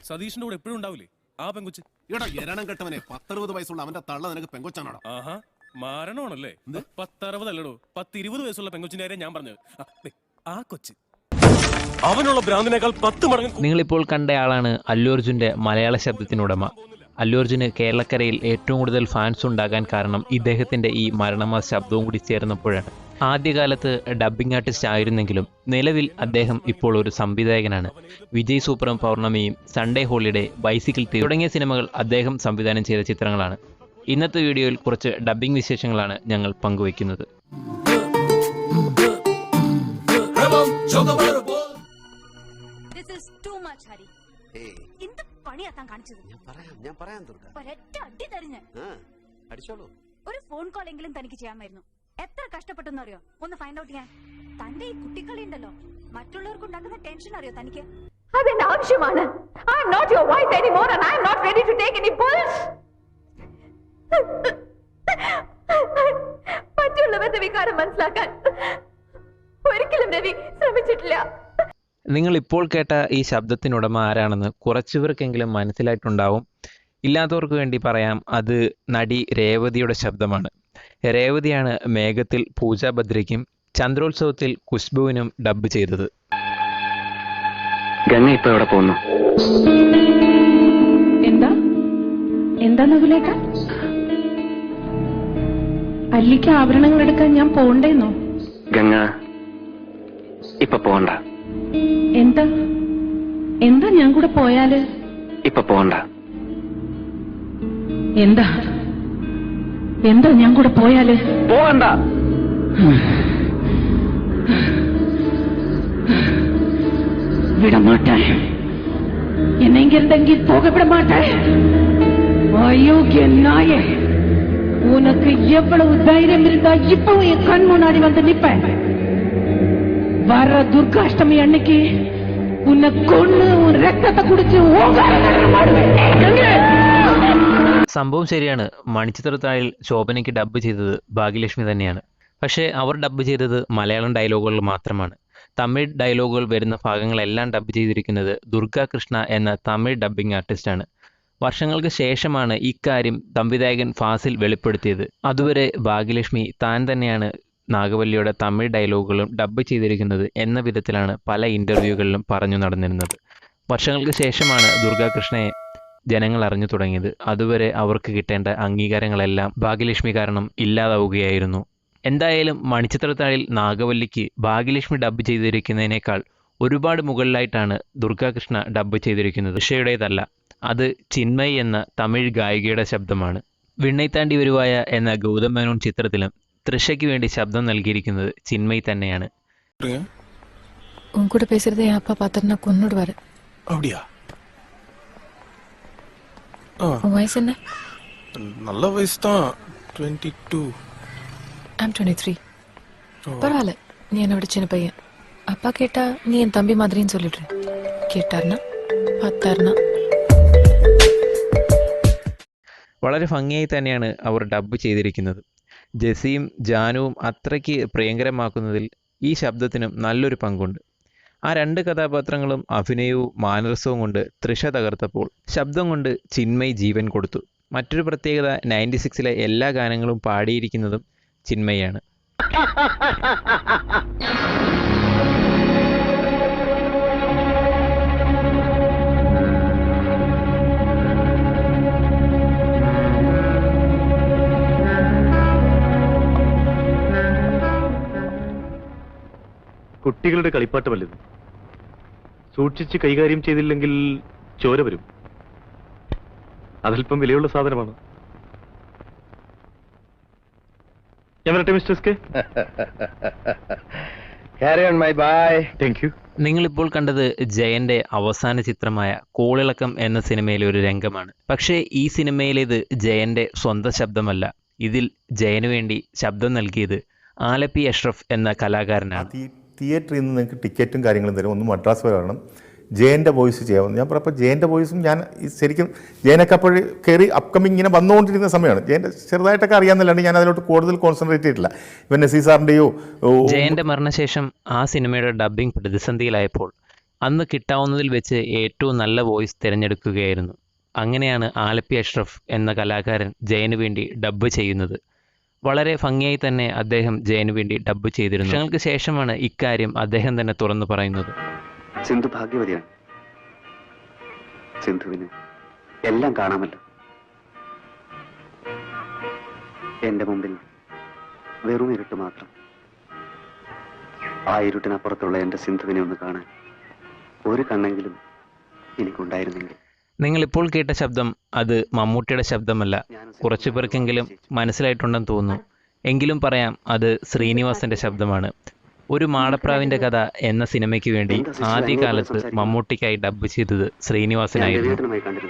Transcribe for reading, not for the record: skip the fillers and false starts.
സതീഷിന്റെ കൂടെ എപ്പോഴും ഉണ്ടാവില്ലേ ആ പെങ്കൊച്ച്? എടാ എരണം കെട്ടവനെ 10-60 വയസ്സുള്ള അവന്റെ തള്ള നിനക്ക് പെങ്കൊച്ചാണോ? ആഹാ മാരണമാണല്ലേ. 10-60 അല്ലടോ, 10-20 വയസ്സുള്ള പെങ്കൊച്ചിന്റെ കാര്യം ഞാൻ പറഞ്ഞത്. ആ കൊച്ച് അവനുള്ള ഭ്രാന്തിനേക്കാൾ 10 മടങ്ങ്. നിങ്ങളിപ്പോൾ കണ്ടയാളാണ് അല്ലു അർജുൻ്റെ മലയാള ശബ്ദത്തിനുടമ. അല്ലു അർജുന് കേരളക്കരയിൽ ഏറ്റവും കൂടുതൽ ഫാൻസ് ഉണ്ടാകാൻ കാരണം ഇദ്ദേഹത്തിൻ്റെ ഈ മരണമാസ ശബ്ദവും കൂടി ചേർന്നപ്പോഴാണ്. ആദ്യകാലത്ത് ഡബ്ബിംഗ് ആർട്ടിസ്റ്റ് ആയിരുന്നെങ്കിലും നിലവിൽ അദ്ദേഹം ഇപ്പോൾ ഒരു സംവിധായകനാണ്. വിജയ് സൂപ്പറും പൗർണമിയും, സൺഡേ ഹോളിഡേ, ബൈസിക്കിൾ തീ തുടങ്ങിയ സിനിമകൾ അദ്ദേഹം സംവിധാനം ചെയ്ത ചിത്രങ്ങളാണ്. ഇന്നത്തെ വീഡിയോയിൽ കുറച്ച് ഡബ്ബിംഗ് വിശേഷങ്ങളാണ് ഞങ്ങൾ പങ്കുവയ്ക്കുന്നത്. ഒരു ഫോൺ കോളെങ്കിലും തനിക്ക് ചെയ്യാമായിരുന്നു. എത്ര കഷ്ടപ്പെട്ടെന്നറിയോ ഒന്ന് ഫൈൻഡ് ഔട്ട് ചെയ്യാൻ. തന്റെ ഈ കുട്ടിക്കളി ഉണ്ടല്ലോ, മറ്റുള്ളവർക്ക് ഉണ്ടാക്കുന്ന ടെൻഷൻ അറിയോ തനിക്ക്? അതെന്റെ ആവശ്യമാണ്. I am not your wife anymore and I am not ready to take any bulls. മറ്റുള്ളവരുടെ വികാരം മനസ്സിലാക്കാൻ ഒരിക്കലും രവി ശ്രമിച്ചിട്ടില്ല. നിങ്ങൾ ഇപ്പോൾ കേട്ട ഈ ശബ്ദത്തിനുടമ ആരാണെന്ന് കുറച്ചുപേർക്കെങ്കിലും മനസ്സിലായിട്ടുണ്ടാവും. ഇല്ലാത്തവർക്ക് വേണ്ടി പറയാം, അത് നടി രേവതിയുടെ ശബ്ദമാണ്. രേവതിയാണ് മേഘത്തിൽ പൂജ ഭദ്രയ്ക്കും ചന്ദ്രോത്സവത്തിൽ ഖുശ്ബുവിനും ഡബ്ബ് ചെയ്തത്. ഗംഗ ഇപ്പൊ എവിടെ പോകുന്നു? എന്താ നകുലേട്ടാ? അല്ലിക്ക് ആഭരണങ്ങൾ എടുക്കാൻ ഞാൻ പോണ്ടേന്നോ? ഗംഗ ഇപ്പൊ പോണ്ട. എന്താ ഞാൻ കൂടെ പോയാല്? ഇപ്പൊ പോണ്ട. എന്താ ഞാൻ കൂടെ പോയാല്? പോകണ്ട. വിടമാട്ടെ. എന്നെങ്കിൽ പോക വിടമാട്ടെ. அயோக்கியனாய, உனக்கு எவ்வளவு தைரியம் இருந்தா இப்பவும் என் கண் முன்னாடி வந்து நிப்பேன். வர துர்காஷ்டமி அன்னைக்கு உன்னை கொன்னு உன் രക്തത്തെ കുടിച്ച് സംഭവം ശരിയാണ്. മണിച്ചിത്രത്താഴിൽ ശോഭനയ്ക്ക് ഡബ്ബ് ചെയ്തത് ഭാഗ്യലക്ഷ്മി തന്നെയാണ്. പക്ഷേ അവർ ഡബ്ബ് ചെയ്തത് മലയാളം ഡയലോഗുകൾ മാത്രമാണ്. തമിഴ് ഡയലോഗുകൾ വരുന്ന ഭാഗങ്ങളെല്ലാം ഡബ്ബ് ചെയ്തിരിക്കുന്നത് ദുർഗ കൃഷ്ണ എന്ന തമിഴ് ഡബ്ബിംഗ് ആർട്ടിസ്റ്റാണ്. വർഷങ്ങൾക്ക് ശേഷമാണ് ഇക്കാര്യം സംവിധായകൻ ഫാസിൽ വെളിപ്പെടുത്തിയത്. അതുവരെ ഭാഗ്യലക്ഷ്മി താൻ തന്നെയാണ് നാഗവല്ലിയുടെ തമിഴ് ഡയലോഗുകളും ഡബ്ബ് ചെയ്തിരിക്കുന്നത് എന്ന വിധത്തിലാണ് പല ഇൻ്റർവ്യൂകളിലും പറഞ്ഞു നടന്നിരുന്നത്. വർഷങ്ങൾക്ക് ശേഷമാണ് ദുർഗാകൃഷ്ണയെ ജനങ്ങൾ അറിഞ്ഞു തുടങ്ങിയത്. അതുവരെ അവർക്ക് കിട്ടേണ്ട അംഗീകാരങ്ങളെല്ലാം ഭാഗ്യലക്ഷ്മി കാരണം ഇല്ലാതാവുകയായിരുന്നു. എന്തായാലും മണിച്ചിത്രത്താഴിൽ നാഗവല്ലിക്ക് ഭാഗ്യലക്ഷ്മി ഡബ്ബ് ചെയ്തിരിക്കുന്നതിനേക്കാൾ ഒരുപാട് മുകളിലായിട്ടാണ് ദുർഗാകൃഷ്ണ ഡബ്ബ് ചെയ്തിരിക്കുന്നത്. തൃഷയുടേതല്ല, അത് ചിന്മയി എന്ന തമിഴ് ഗായികയുടെ ശബ്ദമാണ്. വിണ്ണൈത്താണ്ടി വരുവായ എന്ന ഗൗതം മേനോൻ ചിത്രത്തിലും തൃഷയ്ക്ക് വേണ്ടി ശബ്ദം നൽകിയിരിക്കുന്നത് ചിന്മയി തന്നെയാണ്. உன் கூட பேசுறதை என் அப்பா பார்த்துட்டு நான் கொன்னுடுவாரு. அப்படியா? உன் வயசு என்ன? நல்ல வயசு தான், 22. I'm 23. பரவாயில்ல, நீ என்னை விட சின்ன பையன். அப்பா கேட்டா நீ என் தம்பி மாதிரின்னு சொல்லிடுற. கேட்டார்னா பார்த்தார்னா. വളരെ ഭംഗിയായി തന്നെയാണ് അവർ ഡബ്ബ് ചെയ്തിരിക്കുന്നത്. ജെസിയും ജാനുവും അത്രയ്ക്ക് പ്രിയങ്കരമാക്കുന്നതിൽ ഈ ശബ്ദത്തിനും നല്ലൊരു പങ്കുണ്ട്. ആ രണ്ട് കഥാപാത്രങ്ങളും അഭിനയവും മാനരസവും കൊണ്ട് തൃഷ തകർത്തപ്പോൾ ശബ്ദം കൊണ്ട് ചിന്മയി ജീവൻ കൊടുത്തു. മറ്റൊരു പ്രത്യേകത, 96-ലെ എല്ലാ ഗാനങ്ങളും പാടിയിരിക്കുന്നതും ചിന്മയാണ്. കുട്ടികളുടെ കളിപ്പാട്ടമല്ലത്. സൂക്ഷിച്ച് കൈകാര്യം ചെയ്തില്ലെങ്കിൽ ചോര വരും. അതല്പം വിലയുള്ള സാധനമാണ്. ഞാൻ വരട്ടെ മിസ്റ്റർ എസ് കെ. നിങ്ങളിപ്പോൾ കണ്ടത് ജയന്റെ അവസാന ചിത്രമായ കോളിളക്കം എന്ന സിനിമയിലെ ഒരു രംഗമാണ്. പക്ഷേ ഈ സിനിമയിലേത് ജയന്റെ സ്വന്തം ശബ്ദമല്ല. ഇതിൽ ജയന് വേണ്ടി ശബ്ദം നൽകിയത് ആലപ്പി അഷ്റഫ് എന്ന കലാകാരനാണ്. തിയേറ്ററിൽ നിന്ന് നിങ്ങൾക്ക് ടിക്കറ്റും കാര്യങ്ങളും തരും. ഒന്ന് മദ്രാസ് വരെ വരണം, ജയൻ്റെ വോയിസ് ചെയ്യാമെന്ന് ഞാൻ പറഞ്ഞപ്പോൾ ജയൻ്റെ വോയിസും ഞാൻ ശരിക്കും ജയനൊക്കെ അപ്പോൾ കയറി അപ്കമിങ് ഇങ്ങനെ വന്നുകൊണ്ടിരുന്ന സമയമാണ്. ജയൻ്റെ ചെറുതായിട്ടൊക്കെ അറിയാമെന്നല്ലാണ്ട് ഞാൻ അതിലോട്ട് കൂടുതൽ കോൺസെൻട്രേറ്റ് ചെയ്തിട്ടില്ല. ഇവൻ നസീർ സാറിൻ്റെയോ ജയന്റെ മരണശേഷം ആ സിനിമയുടെ ഡബ്ബിംഗ് പ്രതിസന്ധിയിലായപ്പോൾ അന്ന് കിട്ടാവുന്നതിൽ വെച്ച് ഏറ്റവും നല്ല വോയിസ് തിരഞ്ഞെടുക്കുകയായിരുന്നു. അങ്ങനെയാണ് ആലപ്പി അഷ്റഫ് എന്ന കലാകാരൻ ജയന് വേണ്ടി ഡബ്ബ് ചെയ്യുന്നത്. വളരെ ഭംഗിയായി തന്നെ അദ്ദേഹം ജയന് വേണ്ടി ഡബ്ബ് ചെയ്തിരുന്നു. വർഷങ്ങൾക്ക് ശേഷമാണ് ഇക്കാര്യം അദ്ദേഹം തന്നെ തുറന്നു പറയുന്നത്. സിന്ധു ഭാഗ്യവതിയാണ്. സിന്ധുവിന് എല്ലാം കാണാമല്ലോ. എന്റെ മുമ്പിൽ വെറും ഇരുട്ട് മാത്രം. ആ ഇരുട്ടിനപ്പുറത്തുള്ള എന്റെ സിന്ധുവിനെ ഒന്ന് കാണാൻ ഒരു കണ്ണെങ്കിലും എനിക്കുണ്ടായിരുന്നെങ്കിൽ. നിങ്ങളിപ്പോൾ കേട്ട ശബ്ദം അത് മമ്മൂട്ടിയുടെ ശബ്ദമല്ല. കുറച്ചു പേർക്കെങ്കിലും മനസ്സിലായിട്ടുണ്ടെന്ന് തോന്നുന്നു. എങ്കിലും പറയാം, അത് ശ്രീനിവാസന്റെ ശബ്ദമാണ്. ഒരു മാടപ്രാവിന്റെ കഥ എന്ന സിനിമയ്ക്ക് വേണ്ടി ആദ്യകാലത്ത് മമ്മൂട്ടിക്കായി ഡബ്ബ് ചെയ്തത് ശ്രീനിവാസനായിരുന്നു.